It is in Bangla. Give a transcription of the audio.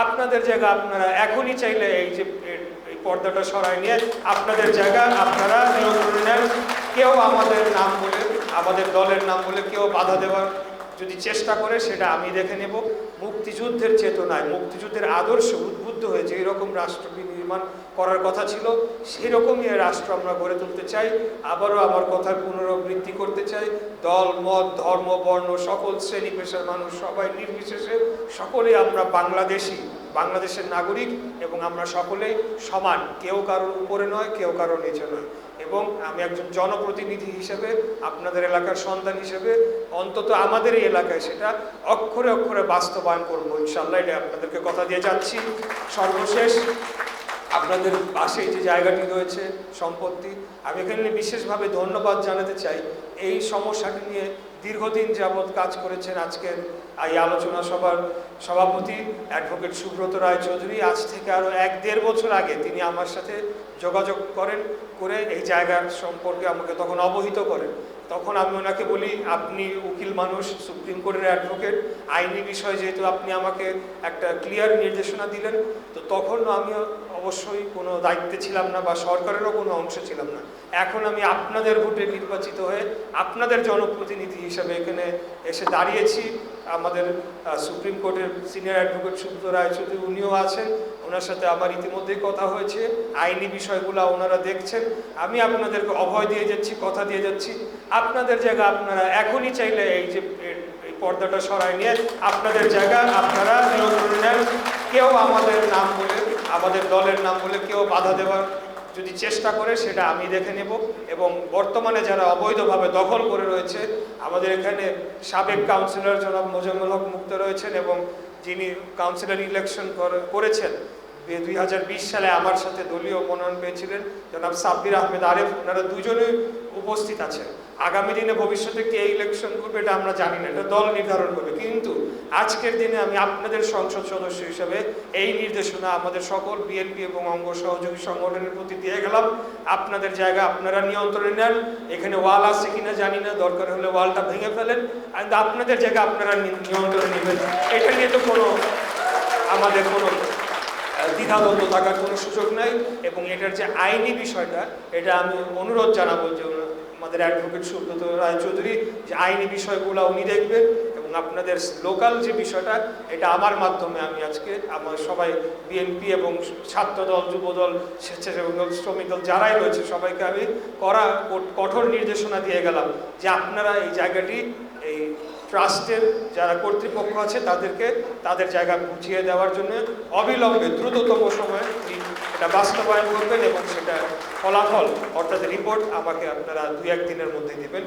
আপনাদের জায়গা আপনারা এখনই চাইলে এই যে এই পর্দাটা সরায় নিয়ে আপনাদের জায়গা আপনারা নিয়ন্ত্রণে নেন। কেউ আমাদের নাম বলে, আমাদের দলের নাম বলে কেউ বাধা দেওয়ার যদি চেষ্টা করে সেটা আমি দেখে নেব। মুক্তিযুদ্ধের চেতনায়, মুক্তিযুদ্ধের আদর্শ উদ্বুদ্ধ হয়ে যে এরকম রাষ্ট্র নির্মাণ করার কথা ছিল, সেই রকমই রাষ্ট্র আমরা গড়ে তুলতে চাই। আবারও আমার কথার পুনরাবৃত্তি করতে চাই, দল মত ধর্ম বর্ণ সকল শ্রেণী পেশার মানুষ সবাই নির্বিশেষে সকলেই আমরা বাংলাদেশি, বাংলাদেশের নাগরিক এবং আমরা সকলেই সমান, কেউ কারোর উপরে নয়, কেউ কারোর নিচে নয়। এবং আমি একজন জনপ্রতিনিধি হিসেবে, আপনাদের এলাকার সন্তান হিসেবে অন্তত আমাদের এই এলাকায় সেটা অক্ষরে অক্ষরে বাস্তবায়ন করবো ইনশাল্লাহ, এটা আপনাদেরকে কথা দিয়ে যাচ্ছি। সর্বশেষ আপনাদের পাশে যে জায়গাটি রয়েছে সম্পত্তি, আমি এখানে বিশেষভাবে ধন্যবাদ জানাতে চাই। এই সমস্যাটি নিয়ে দীর্ঘদিন যাবৎ কাজ করেছেন আজকের এই আলোচনা সভার সভাপতি অ্যাডভোকেট সুব্রত রায় চৌধুরী। আজ থেকে আরও 1-1.5 বছর আগে তিনি আমার সাথে যোগাযোগ করে এই জায়গার সম্পর্কে আমাকে তখন অবহিত করেন। তখন আমি ওনাকে বলি, আপনি উকিল মানুষ, সুপ্রিম কোর্টের অ্যাডভোকেট, আইনি বিষয় যেহেতু আপনি আমাকে একটা ক্লিয়ার নির্দেশনা দিলেন, তো তখন আমি অবশ্যই কোনো দায়িত্বে ছিলাম না বা সরকারেরও কোনো অংশ ছিলাম না। এখন আমি আপনাদের ভোটে নির্বাচিত হয়ে আপনাদের জনপ্রতিনিধি হিসেবে এখানে এসে দাঁড়িয়েছি। আমাদের সুপ্রিম কোর্টের সিনিয়র অ্যাডভোকেট সুব্রত রায় চৌধুরী উনিও আছেন, ওনার সাথে আমার ইতিমধ্যেই কথা হয়েছে, আইনি বিষয়গুলো ওনারা দেখছেন। আমি আপনাদেরকে অভয় দিয়ে যাচ্ছি, কথা দিয়ে যাচ্ছি, আপনাদের জায়গা আপনারা এখনই চাইলে এই যে এই পর্দাটা সরায় নিয়ে আপনাদের জায়গা আপনারা নিয়ন্ত্রণে নেন। কেউ আমাদের নাম বলে, আমাদের দলের নাম বলে কেউ বাধা দেওয়ার যদি চেষ্টা করে সেটা আমি দেখে নেব। এবং বর্তমানে যারা অবৈধভাবে দখল করে রয়েছে, আমাদের এখানে সাবেক কাউন্সিলর জনাব মোজাম্মেল হক মুক্ত রয়েছেন এবং যিনি কাউন্সিলর ইলেকশন করেছেন 2020 সালে আমার সাথে দলীয় মনোনয়ন পেয়েছিলেন জনাব সাব্বির আহমেদ আরেফ, ওনারা দুজনেই উপস্থিত আছেন। আগামী দিনে ভবিষ্যতে কে ইলেকশন করবে এটা আমরা জানি না, এটা দল নির্ধারণ করবে। কিন্তু আজকের দিনে আমি আপনাদের সংসদ সদস্য হিসেবে এই নির্দেশনা আমাদের সকল বিএনপি এবং অঙ্গ সহযোগী সংগঠনের প্রতি দিয়ে গেলাম, আপনাদের জায়গা আপনারা নিয়ন্ত্রণে নেন। এখানে ওয়াল আছে কিনা জানি না, দরকার হলে ওয়ালটা ভেঙে ফেলেন, আর আপনাদের জায়গা আপনারা নিয়ন্ত্রণে নেবেন। এটা নিয়ে তো আমাদের কোনো দ্বিধাদ্বন্দ্ব থাকার কোনো সুযোগ নাই। এবং এটার যে আইনি বিষয়টা, এটা আমি অনুরোধ জানাবো যে আমাদের অ্যাডভোকেট সুব্রত রায় চৌধুরী যে আইনি বিষয়গুলো উনি দেখবেন, এবং আপনাদের লোকাল যে বিষয়টা এটা আমার মাধ্যমে আমি আজকে আমার সবাই বিএনপি এবং ছাত্রদল, যুবদল, স্বেচ্ছাসেবক দল, শ্রমিক দল যারাই রয়েছে সবাইকে আমি কঠোর নির্দেশনা দিয়ে গেলাম যে আপনারা এই জায়গাটি এই ট্রাস্টের যারা কর্তৃপক্ষ আছে তাদেরকে তাদের জায়গা বুঝিয়ে দেওয়ার জন্য অবিলম্বে দ্রুততম সময়ে এটা বাস্তবায়ন করবেন এবং সেটা ফলাফল অর্থাৎ রিপোর্ট আমাকে আপনারা 2-1 দিনের মধ্যে দেবেন।